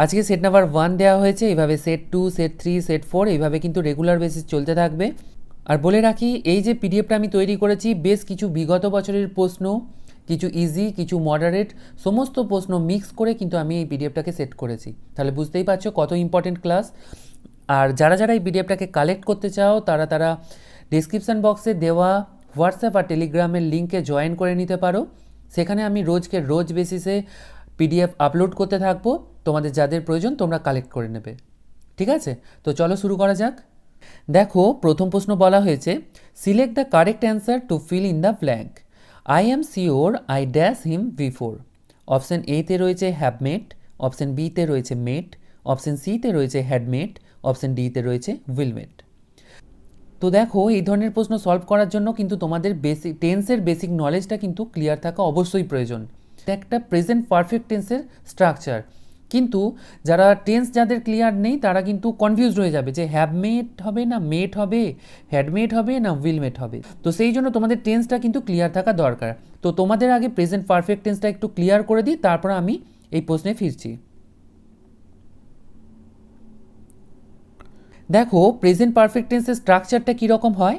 আজকে set number 1 দেওয়া হয়েছে, এইভাবে সেট 2, সেট 3, সেট 4 এইভাবে কিন্তু রেগুলার বেসিস চলতে থাকবে। আর বলে রাখি, এই যে পিডিএফটা আমি তৈরি করেছি বেশ কিছু বিগত বছরের প্রশ্ন, কিছু ইজি, কিছু মডারেট, সমস্ত প্রশ্ন মিক্স করে কিন্তু আমি এই পিডিএফটাকে সেট করেছি। তাহলে বুঝতেই পারছো কত ইম্পর্টেন্ট ক্লাস। আর যারা যারা এই পিডিএফটাকে কালেক্ট করতে চাও তারা ডিসক্রিপশান বক্সে দেওয়া হোয়াটসঅ্যাপ আর টেলিগ্রামের লিঙ্কে জয়েন করে নিতে পারো। সেখানে আমি রোজ বেসিসে পিডিএফ আপলোড করতে থাকবো, তোমাদের যাদের প্রয়োজন তোমরা কালেক্ট করে নেবে। ঠিক আছে, তো চলো শুরু করা যাক। দেখো, প্রথম প্রশ্ন বলা হয়েছে, select the correct answer to fill in the blank. I am sure I dash him before. Option এতে রয়েছে হ্যাভ মেট, অপশান বিতে রয়েছে মেট, অপশান সিতে রয়েছে হ্যাড মেট, অপশান ডিতে রয়েছে উইল মেট। তো দেখো, এই ধরনের প্রশ্ন সলভ করার জন্য কিন্তু তোমাদের টেন্সের বেসিক নলেজটা কিন্তু ক্লিয়ার থাকা অবশ্যই প্রয়োজন। এটা একটা প্রেজেন্ট পারফেক্ট টেন্সের স্ট্রাকচার, কিন্তু যারা টেন্স যাদের ক্লিয়ার নেই তারা কিন্তু কনফিউজড হয়ে যাবে যে হ্যাভ মেট হবে না মেট হবে, হ্যাড মেট হবে না উইল মেট হবে। তো সেই জন্য তোমাদের টেন্সটা কিন্তু ক্লিয়ার থাকা দরকার। তো তোমাদের আগে প্রেজেন্ট পারফেক্ট টেন্সটা একটু ক্লিয়ার করে দিই, তারপর আমি এই প্রশ্নে ফিরছি। দেখো, প্রেজেন্ট পারফেক্ট টেন্সের স্ট্রাকচারটা কীরকম হয়।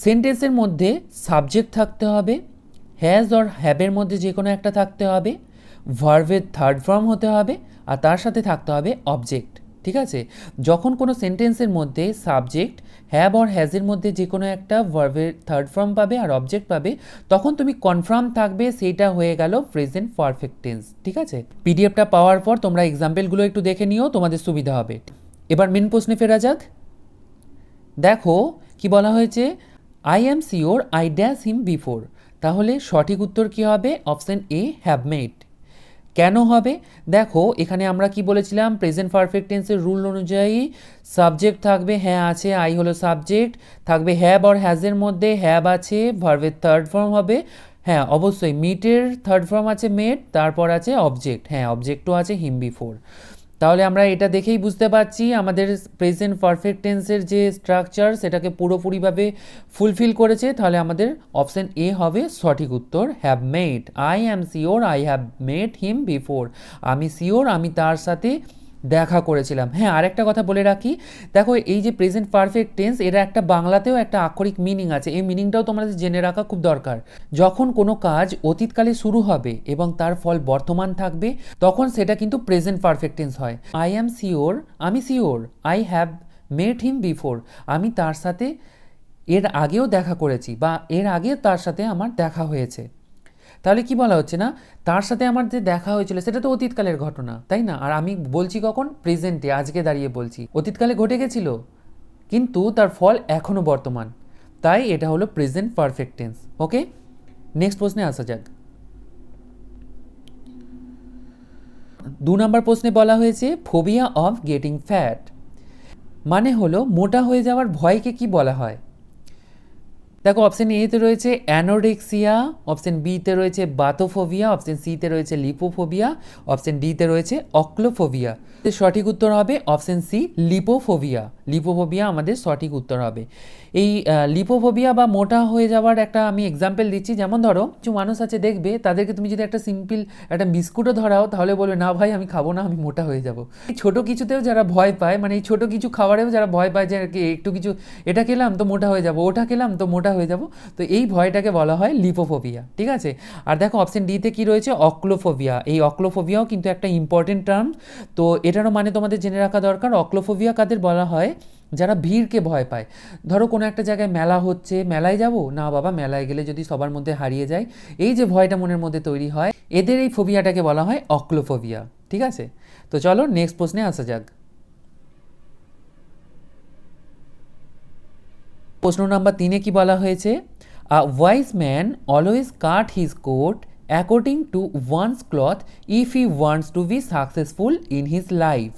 সেন্টেন্সের মধ্যে সাবজেক্ট থাকতে হবে, হ্যাজ অর হ্যাবের মধ্যে যে কোনো একটা থাকতে হবে, ভার্বের থার্ড ফর্ম হতে হবে, আর তার সাথে থাকতে হবে অবজেক্ট। ঠিক আছে, যখন কোনো সেন্টেন্সের মধ্যে সাবজেক্ট, হ্যাভ অর হ্যাজের মধ্যে যে কোনো একটা ভার্বের থার্ড ফর্ম পাবে আর অবজেক্ট পাবে, তখন তুমি কনফার্ম থাকবে সেইটা হয়ে গেল প্রেজেন্ট পারফেক্ট টেন্স। ঠিক আছে, পিডিএফটা পাওয়ার পর তোমরা এক্সাম্পলগুলো একটু দেখে নিও, তোমাদের সুবিধা হবে। এবার মেন প্রশ্নে ফেরা যাক। দেখো কি বলা হয়েছে, I am sure I dash him before. তাহলে সঠিক উত্তর কী হবে? Option A have made. কেন হবে? দেখো, এখানে আমরা কি বলেছিলাম, প্রেজেন্ট পারফেক্ট টেন্সের রুল অনুযায়ী সাবজেক্ট থাকবে, হ্যাঁ আছে, আই হলো সাবজেক্ট, থাকবে হ্যাভ আর হ্যাজের মধ্যে হ্যাভ আছে, ভার্বের থার্ড ফর্ম হবে, হ্যাঁ অবশ্যই মিটের থার্ড ফর্ম আছে মেড, তারপর আছে অবজেক্ট, হ্যাঁ অবজেক্টও আছে হিম বিফোর। তাহলে আমরা এটা দেখেই বুঝতে পারছি আমাদের প্রেজেন্ট পারফেক্ট টেন্সের যে স্ট্রাকচার সেটাকে পুরোপুরিভাবে ফুলফিল করেছে। তাহলে আমাদের অপশান এ হবে সঠিক উত্তর, have made. I am sure I have made him before. আমি শিওর আমি তার সাথে দেখা করেছিলাম। হ্যাঁ, আরেকটা কথা বলে রাখি, দেখো এই যে প্রেজেন্ট পারফেক্ট টেন্স এর একটা বাংলাতেও একটা আক্ষরিক মিনিং আছে, এই মিনিংটাও তোমাদের জেনে রাখা খুব দরকার। যখন কোনো কাজ অতীতকালে শুরু হবে এবং তার ফল বর্তমান থাকবে, তখন সেটা কিন্তু প্রেজেন্ট পারফেক্ট টেন্স হয়। আই অ্যাম শিওর, আমি sure, I have made him before, আমি তার সাথে এর আগেও দেখা করেছি বা এর আগে তার সাথে আমার দেখা হয়েছে। তাহলে কি বলা হচ্ছে না, তার সাথে আমার যে দেখা হয়েছিল সেটা তো অতীতকালের ঘটনা, তাই না? আর আমি বলছি কখন? প্রেজেন্টে, আজকে দাঁড়িয়ে বলছি। অতীতকালে ঘটে গেছিল কিন্তু তার ফল এখনও বর্তমান, তাই এটা হলো প্রেজেন্ট পারফেক্ট টেন্স। ওকে, নেক্সট প্রশ্নে আসা যাক। 2 নম্বর প্রশ্নে বলা হয়েছে ফোবিয়া অফ গেটিং ফ্যাট, মানে হলো মোটা হয়ে যাওয়ার ভয়কে কি বলা হয়। দেখো, অপশান এতে রয়েছে অ্যানোরেক্সিয়া, অপশান বিতে রয়েছে বাথোফোবিয়া, অপশান সিতে রয়েছে লিপোফোবিয়া, অপশান ডিতে রয়েছে অক্লোফোবিয়া। সঠিক উত্তর হবে অপশান সি লিপোফোবিয়া। লিপোফোবিয়া আমাদের সঠিক উত্তর হবে। এই লিপোফোবিয়া বা মোটা হয়ে যাওয়ার একটা আমি এক্সাম্পল দিচ্ছি। যেমন ধরো, কিছু মানুষ আছে দেখবে, তাদেরকে তুমি যদি একটা সিম্পল একটা বিস্কুটও ধরাও তাহলে বলবে না ভাই আমি খাবো না, আমি মোটা হয়ে যাব। এই ছোটো কিছুতেও যারা ভয় পায়, মানে এই ছোটো কিছু খাবারেও যারা ভয় পায় যে একটু কিছু এটা খেলাম তো মোটা হয়ে যাব, ওটা খেলাম তো মোটা হয়ে যাব, তো এই ভয়টাকে বলা হয় লিপোফোবিয়া। ঠিক আছে, আর দেখো অপশান ডিতে কি রয়েছে, অক্লোফোবিয়া। এই অক্লোফোবিয়াও কিন্তু একটা ইম্পর্টেন্ট টার্ম, তো এটারও মানে তোমাদের জেনে রাখা দরকার। অক্লোফোবিয়া কাদের বলা হয়? যারা ভিড়কে ভয় পায়। ধরো কোনো একটা জায়গায় মেলা হচ্ছে, মেলায় যাব না বাবা, মেলায় গেলে যদি সবার মধ্যে হারিয়ে যায়, এই যে ভয়টা মনের মধ্যে তৈরি হয়, এদের এই ফোবিয়াটাকে বলা হয় অক্লোফোবিয়া। ঠিক আছে, তো চলো নেক্সট প্রশ্নে আসা যাক। প্রশ্ন নাম্বার 3-এ কি বলা হয়েছে, a wise man always cut his coat according to one's cloth if he wants to be successful in his life.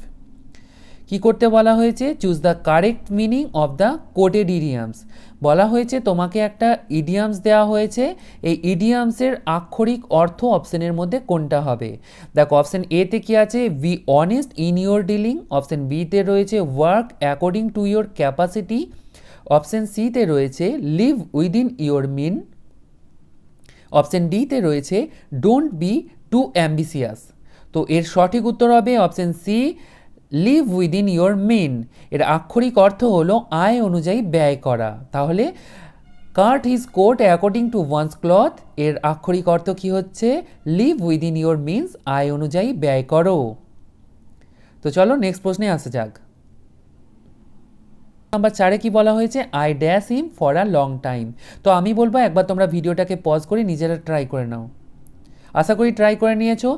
কি করতে বলা হয়েছে? Choose the correct meaning of the quoted idioms. বলা হয়েছে তোমাকে একটা ইডিয়ামস দেওয়া হয়েছে, এই ইডিয়ামসের আক্ষরিক অর্থ অপশানের মধ্যে কোনটা হবে। দেখো, অপশান এতে কি আছে, be honest in your dealing, option বিতে রয়েছে work according to your capacity, option সিতে রয়েছে live within your mean, option ডিতে রয়েছে ডোন্ট বি টু অ্যাম্বিসিয়াস। তো এর সঠিক উত্তর হবে option C, live within your mean. এর আক্ষরিক অর্থ হলো আয় অনুযায়ী ব্যয় করা। তাহলে cut his coat according to one's cloth, এর আক্ষরিক অর্থ কি হচ্ছে, লিভ উইদিন ইয়োর মিনস, আয় অনুযায়ী ব্যয় করো। তো চলো নেক্সট প্রশ্নে আসা যাক। নাম্বার 4-এ কি বলা হয়েছে, I dash him for a long time. তো আমি বলবো একবার তোমরা ভিডিওটাকে পজ করে নিজেরা ট্রাই করে নাও। আশা করি ট্রাই করে নিয়েছো।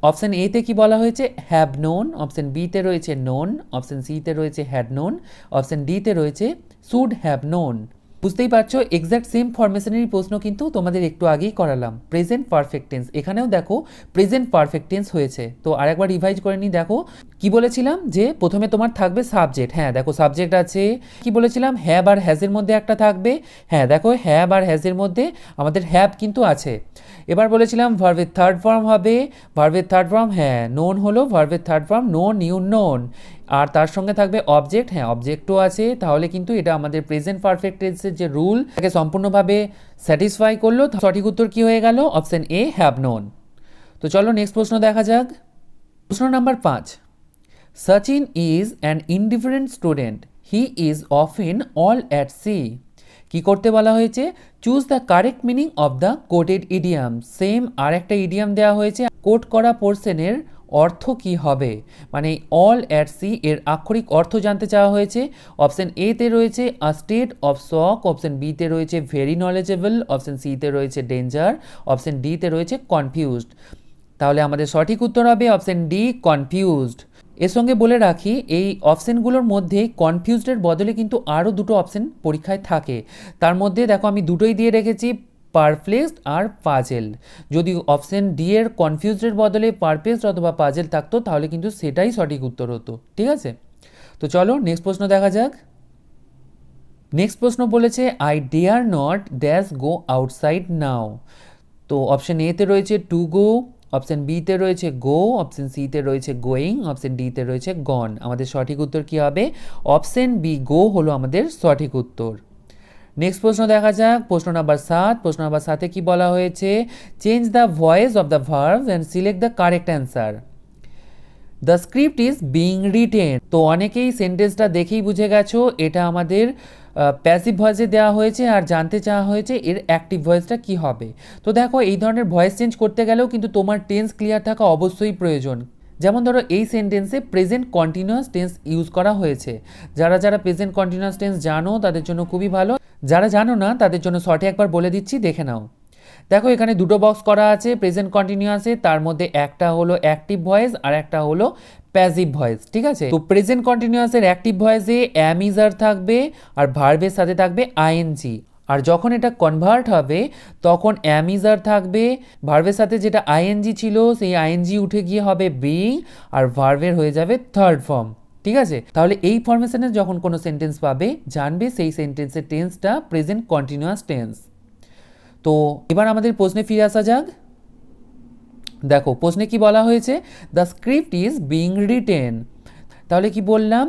অপশান এতে কি বলা হয়েছে, হ্যাভ নোন। অপশান বিতে রয়েছে নোন। অপশান সিতে রয়েছে হ্যাড নোন। অপশান ডিতে রয়েছে শুড হ্যাভ নোন। বুঝতেই পারছো এক্স্যাক্ট সেম ফরমেশনেরই প্রশ্ন কিন্তু তোমাদের একটু আগেই করালাম। প্রেজেন্ট পারফেক্ট টেন্স, এখানেও দেখো প্রেজেন্ট পারফেক্ট টেন্স হয়েছে। তো আরেকবার রিভাইজ করে নিই। দেখো কি বলেছিলাম যে প্রথমে তোমার থাকবে সাবজেক্ট, হ্যাঁ দেখো সাবজেক্ট আছে। কি বলেছিলাম, হ্যাভ আর হ্যাজের মধ্যে একটা থাকবে, হ্যাঁ দেখো হ্যাভ আর হ্যাজের মধ্যে আমাদের হ্যাভ কিন্তু আছে। এবার বলেছিলাম ভার্বের থার্ড ফর্ম হবে, ভার্বের থার্ড ফর্ম হ্যাঁ নোন হলো, ভার্বের third form known you known. আর তার সঙ্গে থাকবে অবজেক্ট, হ্যাঁ অবজেক্টও আছে। তাহলে কিন্তু এটা আমাদের প্রেজেন্ট পারফেক্ট টেন্সের যে রুল তাকে সম্পূর্ণভাবে স্যাটিসফাই করলো। সঠিক উত্তর কি হয়ে গেল, অপশন এ হ্যাভ নোন। তো চলো নেক্সট প্রশ্ন দেখা যাক। প্রশ্ন number 5, Sachin is an indifferent student, he is often all at sea. কি করতে বলা হয়েছে, choose the correct meaning of the quoted idiom. Same আর একটা ইডিয়াম দেওয়া হয়েছে, কোট করা পোর্শনের অর্থ কি হবে, মানে অল অ্যাট সি এর আক্ষরিক অর্থ জানতে চাওয়া হয়েছে। অপশন এতে রয়েছে a state of shock, option বিতে রয়েছে ভেরি নলেজেবল, অপশন সিতে রয়েছে ডেঞ্জার, অপশন ডিতে রয়েছে কনফিউজড। তাহলে আমাদের সঠিক উত্তর হবে অপশন ডি, কনফিউজড। এর সঙ্গে বলে রাখি এই অপশানগুলোর মধ্যে কনফিউজডের বদলে কিন্তু আরও দুটো অপশান পরীক্ষায় থাকে। তার মধ্যে দেখো আমি দুটোই দিয়ে রেখেছি, পারপ্লেক্সড আর পাজেল। যদি অপশান ডি এর কনফিউজডের বদলে পারপ্লেক্সড অথবা পাজেল থাকতো তাহলে কিন্তু সেটাই সঠিক উত্তর হতো। ঠিক আছে, তো চলো নেক্সট প্রশ্ন দেখা যাক। নেক্সট প্রশ্ন বলেছে I dare not dash go outside now. তো অপশান এতে রয়েছে টু গো, অপশান বিতে রয়েছে গো, অপশান সিতে রয়েছে গোয়িং, অপশান ডিতে রয়েছে গন। আমাদের সঠিক উত্তর কি হবে, অপশান বি গো হলো আমাদের সঠিক উত্তর। নেক্সট প্রশ্ন দেখা যাক, প্রশ্ন নাম্বার 7। প্রশ্ন নাম্বার 7-এ কি বলা হয়েছে, change the voice of the verb and select the correct answer. The script is being written. তো অনেকেই সেন্টেন্সটা দেখেই বুঝে গেছো এটা আমাদের প্যাসিভ ভয়েসে দেওয়া হয়েছে আর জানতে চাওয়া হয়েছে এর অ্যাক্টিভ ভয়েসটা কি হবে। তো দেখো এই ধরনের ভয়েস চেঞ্জ করতে গেলেও কিন্তু তোমার টেন্স ক্লিয়ার থাকা অবশ্যই প্রয়োজন। যেমন ধরো এই সেন্টেন্সে প্রেজেন্ট কন্টিনিউয়াস টেন্স ইউজ করা হয়েছে। যারা যারা প্রেজেন্ট কন্টিনিউয়াস টেন্স জানো তাদের জন্য খুবই ভালো, যারা জানো না তাদের জন্য শর্টে একবার বলে দিচ্ছি, দেখে নাও। দেখো এখানে দুটো বক্স করা আছে প্রেজেন্ট কন্টিনিউয়াসে, তার মধ্যে একটা হলো অ্যাক্টিভ ভয়েস আর একটা হলো প্যাসিভ ভয়েস। ঠিক আছে, তো প্রেজেন্ট কন্টিনিউয়াসের অ্যাক্টিভ ভয়েসে অ্যাম ইজ আর থাকবে আর ভার্বের সাথে থাকবে আইএনজি। আর যখন এটা কনভার্ট হবে তখন অ্যাম ইজ আর থাকবে, ভার্বের সাথে যেটা আইএনজি ছিল সেই আইএনজি উঠে গিয়ে হবে বিং আর ভার্বের হয়ে যাবে থার্ড ফর্ম। ঠিক আছে, তাহলে এই ফরমেশনে যখন কোনো সেন্টেন্স পাবে জানবে সেই সেন্টেন্সের টেন্সটা প্রেজেন্ট কন্টিনিউয়াস টেন্স। তো এবার আমাদের প্রশ্নে ফিরে আসা যাক। দেখো প্রশ্নে কি বলা হয়েছে, the script is being written. তাহলে কি বললাম,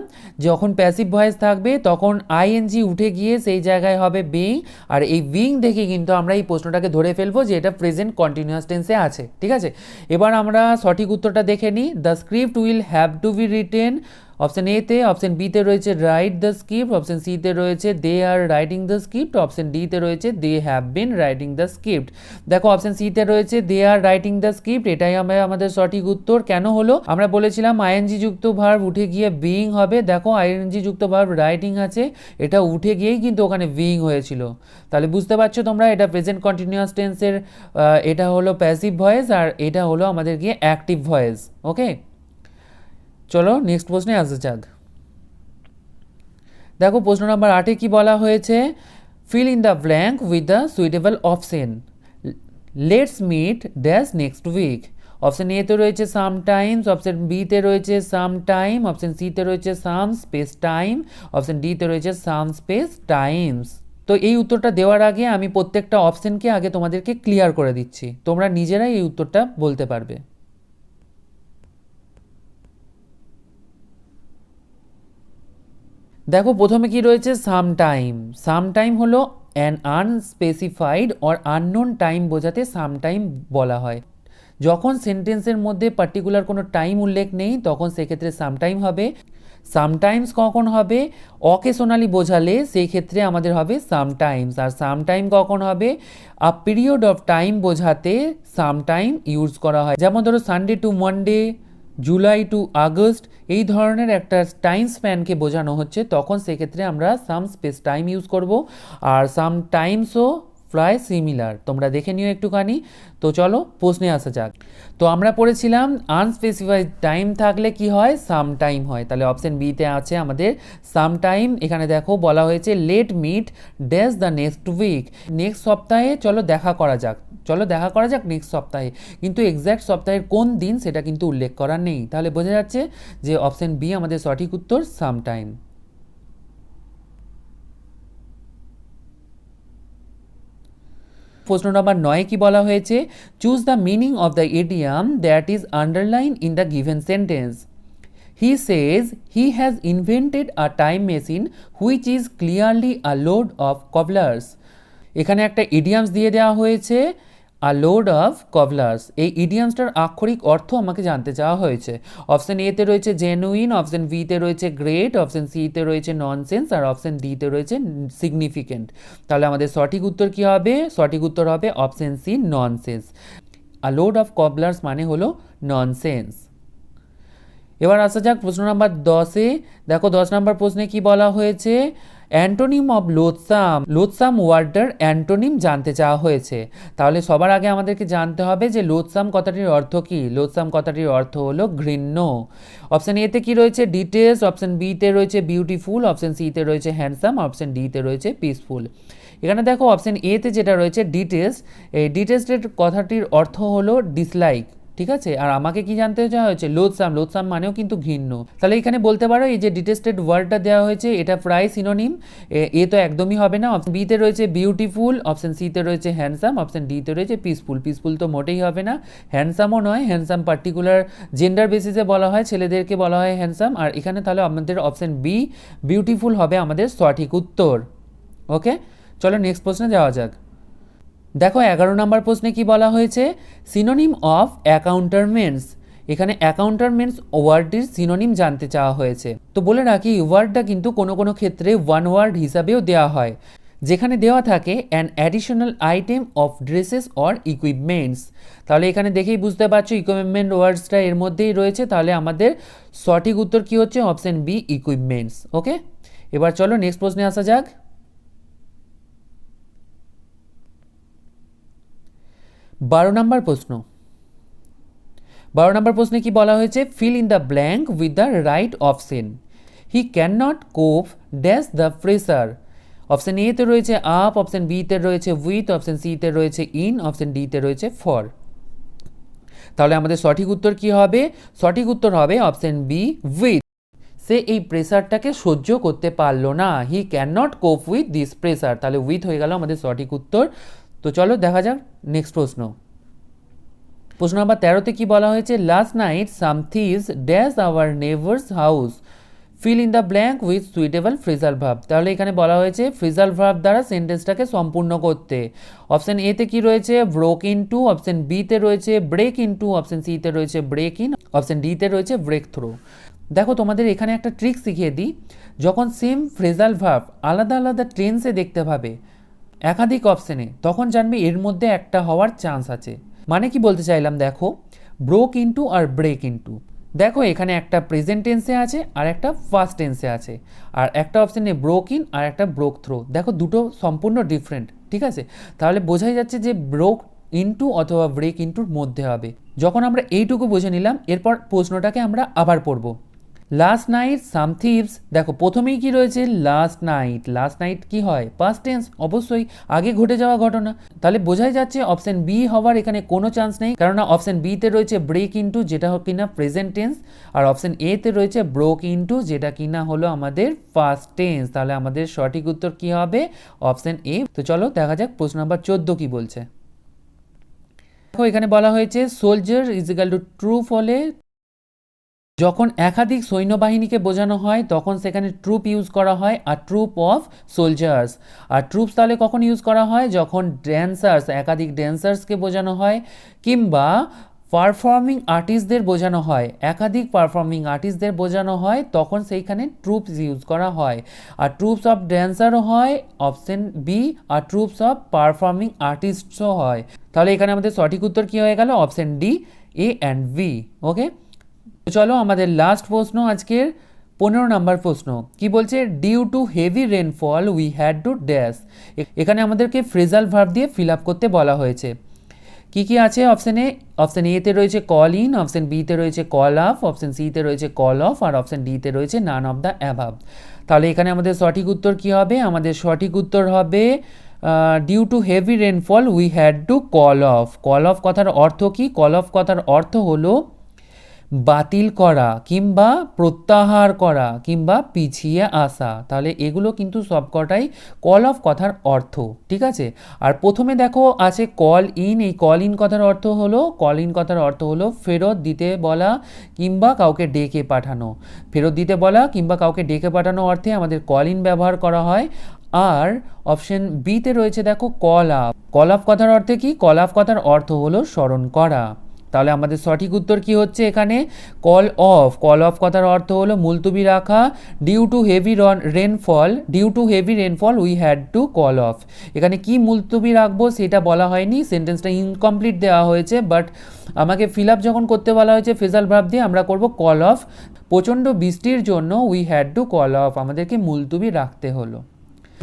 যখন প্যাসিভ ভয়েস থাকবে তখন আইএনজি উঠে গিয়ে সেই জায়গায় হবে বিং, আর এই বিং দেখে কিন্তু আমরা এই প্রশ্নটাকে ধরে ফেলবো যে এটা প্রেজেন্ট কন্টিনিউয়াস টেন্সে আছে। ঠিক আছে, এবার আমরা সঠিক উত্তরটা দেখে নিই। The script will have to be written. Option এতে, অপশান বিতে রয়েছে রাইট দ্য স্ক্রিপ্ট, অপশান সিতে রয়েছে they are writing the script, option ডিতে রয়েছে they have been writing the script. দেখো অপশান সিতে রয়েছে they are writing the script, এটাই আমাদের সঠিক উত্তর। কেন হলো, আমরা বলেছিলাম আইএনজি যুক্ত ভার্ব উঠে গিয়ে বিং হবে। দেখো আইএনজি যুক্ত ভার্ব রাইটিং আছে, এটা উঠে গিয়েই কিন্তু ওখানে বিং হয়েছিল। তাহলে বুঝতে পারছো তোমরা এটা প্রেজেন্ট কন্টিনিউয়াস টেন্সের, এটা হলো প্যাসিভ ভয়েস আর এটা হলো আমাদের গিয়ে অ্যাক্টিভ ভয়েস। ওকে, চলো নেক্সট প্রশ্নে আসা যাক। দেখো প্রশ্ন নাম্বার 8-এ কি বলা হয়েছে, fill in the blank with the suitable option, let's meet dash next week. Option এতে রয়েছে সাম টাইমস, অপশন বিতে রয়েছে সাম টাইম, অপশন সিতে রয়েছে সাম স্পেস টাইম, অপশন ডিতে রয়েছে সাম স্পেস টাইমস। তো এই উত্তরটা দেওয়ার আগে আমি প্রত্যেকটা অপশনকে আগে তোমাদেরকে ক্লিয়ার করে দিচ্ছি, তোমরা নিজেরাই এই উত্তরটা বলতে পারবে। দেখো প্রথমে কি রয়েছে, সাম টাইম। সাম টাইম হলো an unspecified or unknown time বোঝাতে সাম টাইম বলা হয়। যখন সেন্টেন্সের মধ্যে পার্টিকুলার কোনো টাইম উল্লেখ নেই তখন সেক্ষেত্রে সামটাইম হবে। সামটাইমস কখন হবে? অকেশনালি বোঝালে সেই ক্ষেত্রে আমাদের হবে সামটাইমস। আর সামটাইম কখন হবে? আ পিরিয়ড অফ টাইম বোঝাতে সামটাইম ইউজ করা হয়। যেমন ধরো Sunday to Monday, July to August, এই ধরনের একটা টাইম স্প্যানকে বোঝানো হচ্ছে, তখন সেক্ষেত্রে আমরা সাম স্পেস টাইম ইউজ করব। আর সাম টাইমসও প্রায় সিমিলার, তোমরা দেখে নিও একটুখানি। তো চলো প্রশ্নে আসা যাক। তো আমরা পড়েছিলাম আনস্পেসিফাইড টাইম থাকলে কি হয়? সাম টাইম হয়। তাহলে অপশন বিতে আছে আমাদের সাম টাইম। এখানে দেখো বলা হয়েছে let meet dash the next week, next সপ্তাহে চলো দেখা করা যাক, চলো দেখা করা যাক নেক্সট সপ্তাহে, কিন্তু এক্স্যাক্ট সপ্তাহের কোন দিন সেটা কিন্তু উল্লেখ করা নেই। তাহলে বোঝা যাচ্ছে যে অপশন বি আমাদের সঠিক উত্তর, সাম টাইম। প্রশ্ন নম্বর 9 কি বলা হয়েছে? Choose the meaning of the idiom that is underline in the given sentence. He says he has invented a time machine which is clearly a load of cobblers. এখানে একটা idioms দিয়ে দেওয়া হয়েছে, আ load of কবলার্স। এই ইডিয়ামসটার আক্ষরিক অর্থ আমাকে জানতে চাওয়া হয়েছে। অপশন এতে রয়েছে জেনুইন, অপশন বিতে রয়েছে গ্রেট, অপশন সিতে রয়েছে ননসেন্স, আর অপশন ডিতে রয়েছে সিগনিফিকেন্ট। তাহলে আমাদের সঠিক উত্তর কি হবে? সঠিক উত্তর হবে option C, nonsense. A load of cobblers মানে হলো ননসেন্স। এবার আসা যাক প্রশ্ন নাম্বার 10-এ। দেখো 10 নম্বর প্রশ্নে কি বলা হয়েছে? অ্যান্টোনিম অফ লোথসাম, লোথসাম ওয়ার্ডটার অ্যান্টোনিম জানতে চাওয়া হয়েছে। তাহলে সবার আগে আমাদেরকে জানতে হবে যে লোথসাম কথাটির অর্থ কি। লোথসাম কথাটির অর্থ হলো ঘৃণ্য। অপশন এতে কি রয়েছে? ডিটেলস, অপশন বিতে রয়েছে বিউটিফুল, অপশন সিতে রয়েছে হ্যান্ডসাম, অপশন ডিতে রয়েছে পিসফুল। এখানে দেখো অপশন এতে যেটা রয়েছে ডিটেলস, এই ডিটেলসের কথাটির অর্থ হলো ডিসলাইক, ঠিক আছে। আর আমাকে কি জানতে চাওয়া হয়েছে? লোথসাম, লোথসাম মানেও কিন্তু ঘৃণ্য। তাহলে এখানে বলতে পারো এই যে ডিটেস্টেড ওয়ার্ডটা দেওয়া হয়েছে এটা প্রায় সিনোনিম, এ তো একদমই হবে না। অপশন বিতে রয়েছে বিউটিফুল, অপশন সিতে রয়েছে হ্যান্ডসাম, অপশন ডিতে রয়েছে পিসফুল। পিসফুল তো মোটেই হবে না, হ্যান্ডসামও নয়। হ্যান্ডসাম পার্টিকুলার জেন্ডার বেসিসে বলা হয়, ছেলেদেরকে বলা হয় হ্যান্ডসাম। আর এখানে তাহলে আমাদের অপশন বি বিউটিফুল হবে আমাদের সঠিক উত্তর। ওকে, চলো নেক্সট প্রশ্নে যাওয়া যাক। দেখো 11 নম্বর প্রশ্নে কি বলা হয়েছে? Synonym of accoutrements. এখানে অ্যাকাউন্টারমেন্টস ওয়ার্ডটির সিনোনিম জানতে চাওয়া হয়েছে। তো বলে রাখি ওয়ার্ডটা কিন্তু কোনো কোনো ক্ষেত্রে ওয়ান ওয়ার্ড হিসাবেও দেওয়া হয়, যেখানে দেওয়া থাকে an additional item of dresses or equipments. তাহলে এখানে দেখেই বুঝতে পারছো ইকুইপমেন্ট ওয়ার্ডসটা এর মধ্যেই রয়েছে। তাহলে আমাদের সঠিক উত্তর কি হচ্ছে? Option B, equipments. ওকে, এবার চলো নেক্সট প্রশ্নে আসা যাক। 12 নম্বর প্রশ্ন। 12 নম্বর প্রশ্নে কি বলা হয়েছে? Fill in the blank with the right option. He can not কোপ ড্যাশ দ্য প্রেসার। অপশন এতে রয়েছে আপ, অপশন বিতে রয়েছে উইথ, অপশন সিতে রয়েছে ইন, অপশন ডিতে রয়েছে ফর। তাহলে আমাদের সঠিক উত্তর কি হবে? সঠিক উত্তর হবে অপশন বি, উইথ। সে এই প্রেসারটাকে সহ্য করতে পারলো না। হি ক্যান নট কোপ উইথ দিস প্রেসার। তাহলে উইথ হয়ে গেল আমাদের সঠিক উত্তর। তো চলো দেখা যাক নেক্সট প্রশ্ন। প্রশ্ন নাম্বার 13-তে কি বলা হয়েছে? Last night some thieves dash our neighbours house, feel in the blank with suitable phrasal verb. তাহলে এখানে বলা হয়েছে ফ্রেজাল ভার্ব দ্বারা সেন্টেন্সটাকে সম্পূর্ণ করতে। অপশন এতে কি রয়েছে? ব্রোক ইনটু, অপশন বিতে রয়েছে ব্রেক ইনটু, অপশন সিতে রয়েছে ব্রেক ইন, অপশন ডিতে রয়েছে ব্রেক থ্রু। দেখো তোমাদের এখানে একটা ট্রিক শিখিয়ে দিই। যখন সেম ফ্রেজাল ভার্ব আলাদা আলাদা টেন্সে দেখতে পাবে একাধিক অপশনে, তখন জানবে এর মধ্যে একটা হওয়ার চান্স আছে। মানে কি বলতে চাইলাম দেখো, ব্রোক ইনটু আর ব্রেক ইনটু। দেখো এখানে একটা প্রেজেন্ট টেন্সে আছে আর একটা ফার্স্ট টেন্সে আছে, আর একটা অপশনে ব্রোক ইন আর একটা ব্রোক থ্রো। দেখো দুটো সম্পূর্ণ ডিফারেন্ট, ঠিক আছে। তাহলে বোঝাই যাচ্ছে যে ব্রোক ইনটু অথবা ব্রেক ইনটুর মধ্যে হবে। যখন আমরা এইটুকু বুঝে নিলাম, এরপর প্রশ্নটাকে আমরা আবার পড়ব। লাস্ট নাইট সাম থিভস, দেখো প্রথমেই কি রয়েছে? Last night. লাস্ট নাইট কি হয়? পাস্ট টেন্স, অবশ্যই আগে ঘটে যাওয়া ঘটনা। তাহলে বোঝাই যাচ্ছে অপশন বি হওয়ার এখানে কোনো চান্স নেই, কারণ অপশন বিতে রয়েছে ব্রেক ইনটু যেটা কিনা প্রেজেন্ট টেন্স, আর অপশন এতে রয়েছে ব্রোক ইনটু যেটা কিনা হলো আমাদের ফার্স্ট টেন্স। তাহলে আমাদের সঠিক উত্তর কি হবে? Option A. তো চলো দেখা যাক প্রশ্ন নাম্বার 14 কি বলছে। দেখো এখানে বলা হয়েছে soldier is equal to troop হলে যখন একাধিক সৈন্যবাহিনীকে বোঝানো হয় তখন সেখানে ট্রুপ ইউজ করা হয়, আর ট্রুপ অফ সোলজার্স। আর ট্রুপস তাহলে কখন ইউজ করা হয়? যখন ড্যান্সার্স, একাধিক ড্যান্সার্সকে বোঝানো হয়, কিংবা পারফর্মিং আর্টিস্টদের বোঝানো হয়, একাধিক পারফর্মিং আর্টিস্টদের বোঝানো হয়, তখন সেইখানে ট্রুপস ইউজ করা হয়। আর ট্রুপস অফ ড্যান্সারও হয় অপশন বি, আর ট্রুপস অফ পারফর্মিং আর্টিস্টসও হয়। তাহলে এখানে আমাদের সঠিক উত্তর কী হয়ে গেল? Option D, A and B. Okay, চলো আমাদের লাস্ট প্রশ্ন আজকের 15 নাম্বার প্রশ্ন কি বলছে? Due to heavy rainfall we had to dash. এখানে আমাদেরকে ফ্রেজাল ভার্ব দিয়ে ফিল আপ করতে বলা হয়েছে। কি কি আছে অপশানে? অপশান এতে রয়েছে কল ইন, অপশান বিতে রয়েছে কল আপ, অপশান সিতে রয়েছে কল অফ, আর অপশান ডিতে রয়েছে নান অফ দ্য অ্যাভাব। তাহলে এখানে আমাদের সঠিক উত্তর কি হবে? আমাদের সঠিক উত্তর হবে due to heavy rainfall we had to call off. Call off কথার অর্থ কি? কল অফ কথার অর্থ হলো বাতিল করা কিংবা প্রত্যাহার করা কিংবা পিছিয়ে আসা। তাহলে এগুলো কিন্তু সবকটাই কল অফ কথার অর্থ, ঠিক আছে। আর প্রথমে দেখো আছে কল ইন। এই কল ইন কথার অর্থ হলো, কল ইন কথার অর্থ হলো ফেরত দিতে বলা কিংবা কাউকে ডেকে পাঠানো। ফেরত দিতে বলা কিংবা কাউকে ডেকে পাঠানো অর্থে আমাদের কল ইন ব্যবহার করা হয়। আর অপশন বিতে রয়েছে দেখো কল আপ। কল আপ কথার অর্থে কি? কল আপ কথার অর্থ হলো স্মরণ করা। তাহলে আমাদের সঠিক উত্তর কি হচ্ছে এখানে? Call off. কল অফ কথার অর্থ হলো মুলতুবি রাখা। Due to heavy rainfall we had to call off. এখানে কি মুলতুবি রাখবো সেটা বলা হয়নি, সেন্টেন্সটা ইনকমপ্লিট দেওয়া হয়েছে, বাট আমাকে ফিল আপ যখন করতে বলা হয়েছে ফ্রেজাল ভার্ব দিয়ে, আমরা করব কল অফ। প্রচণ্ড বৃষ্টির জন্য we had to call of, আমাদেরকে মুলতুবি রাখতে হলো।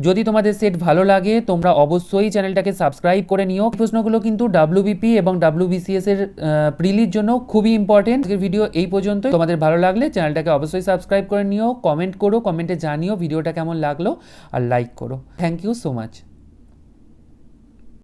যদি তোমাদের সেট ভালো লাগে তোমরা অবশ্যই চ্যানেলটাকে সাবস্ক্রাইব করে নিও। প্রশ্নগুলো কিন্তু WBP এবং WBCS এর প্রিলির জন্য খুবই ইম্পর্টেন্ট। আজকের ভিডিও এই পর্যন্ত। তোমাদের ভালো লাগলে চ্যানেলটাকে অবশ্যই সাবস্ক্রাইব করে নিও, কমেন্ট করো, কমেন্টে জানিও ভিডিওটা কেমন লাগলো, আর লাইক করো। Thank you so much.